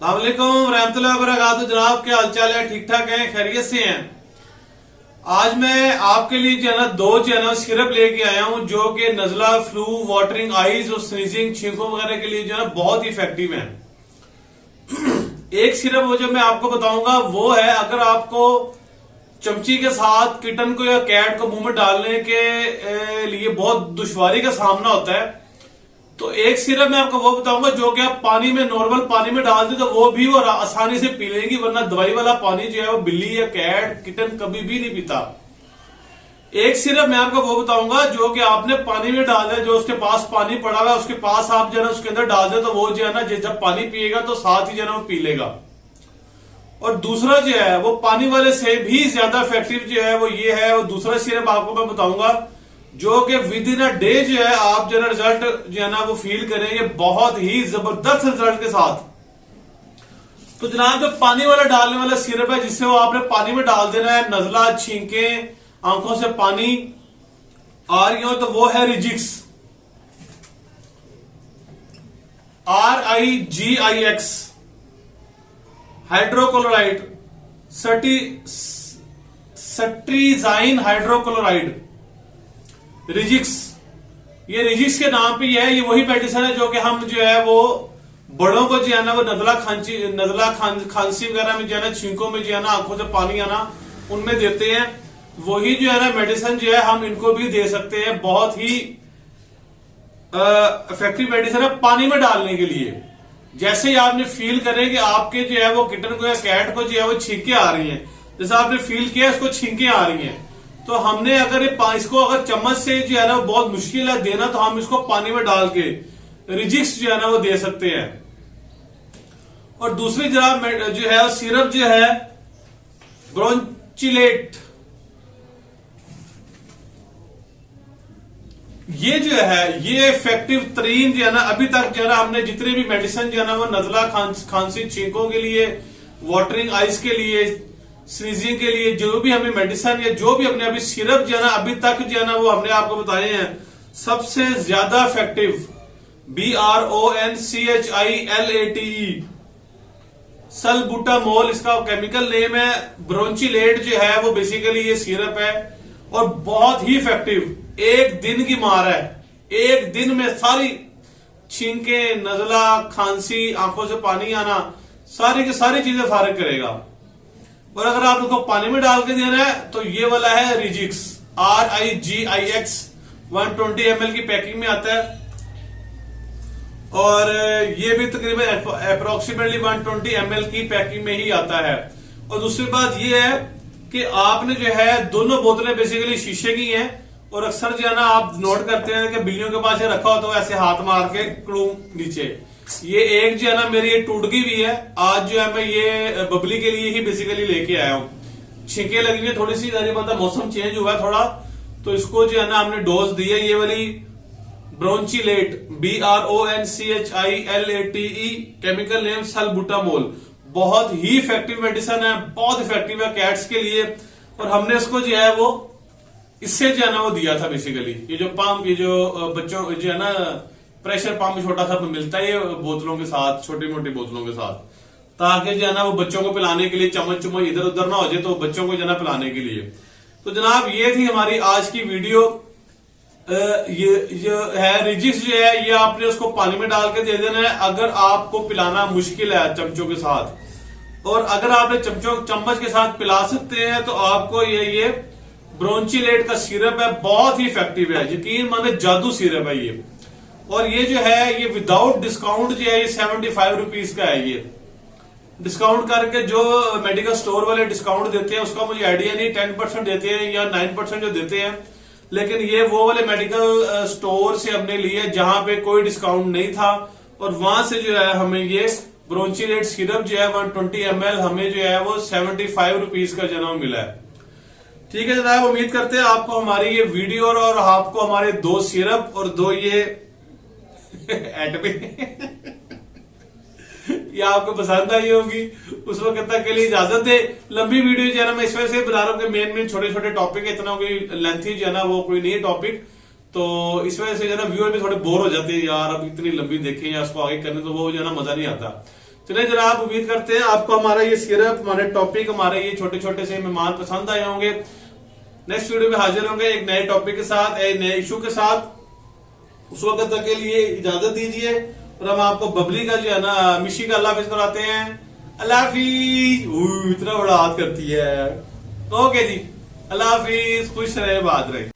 अस्सलामुअलैकुम रहमतुल्लाहि व बरकातहू। जनाब क्या हालचाल है? ठीक ठाक है, खैरियत से हैं? आज मैं आपके लिए जो है ना दो जो है ना सिरप लेके आया हूं जो कि नजला, फ्लू, वाटरिंग आईज और स्नीजिंग, छींकों वगैरह के लिए जो है ना बहुत ही इफेक्टिव है। एक सिरप वो जो मैं आपको बताऊंगा वो है, अगर आपको चमची के साथ किटन को या कैट को मुंह में डालने के लिए बहुत दुश्वारी का सामना होता है, तो एक सिरप मैं आपको वो बताऊंगा जो कि आप पानी में, नॉर्मल पानी में डाल दे तो वो भी वो आसानी से पी लेंगी, वरना दवाई वाला पानी जो है वो बिल्ली या कैट, किटन कभी भी नहीं पीता। एक सिरप मैं आपको वो बताऊंगा जो कि आपने पानी में डाल दिया, जो उसके पास पानी पड़ा हुआ है उसके पास आप जो है ना उसके अंदर डाल दे तो वो जो है ना जब पानी पिएगा तो साथ ही जो है ना वो पी लेगा। और दूसरा जो है वो पानी वाले से भी ज्यादा इफेक्टिव जो है वो ये है, वो दूसरा सिरप आपको मैं बताऊंगा जो कि विद इन अ डे जो है आप जो है रिजल्ट जो है ना वो फील करेंगे बहुत ही जबरदस्त रिजल्ट के साथ। तो जनाब जो पानी वाला डालने वाला सिरप है जिससे वो आपने पानी में डाल देना है, नजला, छींके, आंखों से पानी आ रही हो, तो वो है रिजिक्स, RIGIX हाइड्रोक्लोराइड, सट्रीजाइन हाइड्रोक्लोराइड, रिजिक्स। ये रिजिक्स के नाम पे है, ये वही मेडिसिन है जो कि हम जो है वो बड़ों को जो है ना वो नजला खांसी वगैरह में जो है ना, छींकों में जो है ना, आंखों से पानी आना, उनमें देते हैं। वही जो है ना मेडिसिन जो है हम इनको भी दे सकते हैं, बहुत ही इफेक्टिव मेडिसिन है पानी में डालने के लिए। जैसे ही आपने फील करें कि आपके जो है वो किटन को या कैट को जो है वो छींके आ रही हैं, जैसे आपने फील किया इसको छींके आ रही हैं, तो हमने अगर इसको अगर चम्मच से जो है ना बहुत मुश्किल है देना, तो हम इसको पानी में डाल के रिजिक्स जो है ना वो दे सकते हैं। और दूसरी जनाब जो है सिरप जो है ब्रोंचिलेट, ये जो है ये इफेक्टिव तरीन जो है ना अभी तक जो है ना हमने जितने भी मेडिसिन जो है ना वो नजला, खांसी, छींकों के लिए, वाटरिंग आइज के लिए, स्नीजिंग के लिए, जो भी हमें मेडिसिन या जो भी हमने अभी सिरप जो है ना अभी तक जो है ना वो हमने आपको बताए हैं, सबसे ज्यादा इफेक्टिव BRONCHILATE सल्बुटामोल इसका केमिकल नेम है। ब्रोंचिलेट जो है वो बेसिकली ये सिरप है और बहुत ही इफेक्टिव, एक दिन की मार है, एक दिन में सारी छींके, नजला, खांसी, आंखों से पानी आना, सारी की सारी चीजें फारिग करेगा। और अगर आप उसको पानी में डाल के देना है तो ये वाला है रिजिक्स, RIGIX 120 ml की पैकिंग में आता है, और ये भी तकरीबन अप्रोक्सीमेटली 120 ml की पैकिंग में ही आता है। और दूसरी बात ये है कि आपने जो है दोनों बोतलें बेसिकली शीशे की हैं, और अक्सर जो है ना आप नोट करते हैं कि बिल्लियों के पास ये रखा होता है ऐसे हाथ मार के क्लूम नीचे, ये एक जो है ना मेरी ये टूट गई भी है। आज जो है मैं ये बबली के लिए ही बेसिकली लेके आया हूँ, छींके लगी हुई थोड़ी सी, पता मौसम चेंज हुआ थोड़ा, तो इसको जो है ना हमने डोज दी है, ये वाली ब्रोंचिलेट BRONCHILATE, केमिकल नेम सल्बुटामोल, बहुत ही इफेक्टिव मेडिसिन है, बहुत इफेक्टिव है कैट्स के लिए। और हमने इसको जो है वो इससे जो है ना वो दिया था बेसिकली, ये जो पंप, ये जो बच्चों जो है ना प्रेशर पंप छोटा सा मिलता है ये बोतलों के साथ, छोटी मोटी बोतलों के साथ, ताकि जो है ना वो बच्चों को पिलाने के लिए चम्मच इधर उधर ना हो जाए, तो बच्चों को जो है ना पिलाने के लिए। तो जनाब ये थी हमारी आज की वीडियो। ये है रिजिक्स जो है, ये आपने उसको पानी में डाल के दे देना है अगर आपको पिलाना मुश्किल है चमचों के साथ, और अगर आपने चम्मच के साथ पिला सकते हैं तो आपको ये ब्रोंचिलेट का सिरप है, बहुत ही इफेक्टिव है, यकीन माने जादू सिरप है ये। और ये जो है ये विदाउट डिस्काउंट जो है ये 75 रुपीज का है। ये डिस्काउंट करके जो मेडिकल स्टोर वाले डिस्काउंट देते हैं उसका मुझे आइडिया नहीं, 10% देते हैं या 9% जो देते हैं, लेकिन ये वो वाले मेडिकल स्टोर से हमने लिए जहां पे कोई डिस्काउंट नहीं था, और वहां से जो है हमें ये ब्रोंचिलेट सिरप जो है 120 ml हमें जो है वो 75 रुपीज का जनाब मिला है। ठीक है जनाब, उम्मीद करते हैं आपको हमारी ये वीडियो और आपको हमारे दो सिरप और दो ये ये आपको पसंद आई होगी। उस वक्त तक के लिए इजाजत दे। लंबी वीडियो जो है ना मैं इस वजह से बना रहा हूँ कि मेन छोटे छोटे टॉपिक है, इतना कोई लेंथी जो है ना वो कोई नहीं है टॉपिक, तो इस वजह से जो है ना व्यूअर भी थोड़े बोर हो जाते हैं, यार अब इतनी लंबी देखें या उसको आगे करने, तो वो जो है ना मजा नहीं आता। चलिए जनाब, उम्मीद करते हैं आपको हमारा ये सिरप, हमारे टॉपिक, हमारे ये छोटे छोटे से मेहमान पसंद आए होंगे। नेक्स्ट वीडियो में हाजिर होंगे एक नए टॉपिक के साथ, एक नए इशू के साथ। उस वक्त तक के लिए इजाजत दीजिए और हम आपको बबली का जो है ना मिशी का अल्लाह हाफिज कराते हैं। अल्लाह हाफिज। इतना बड़ा हाथ करती है। ओके जी, अल्लाह हाफिज, खुश रहे, बात रहे।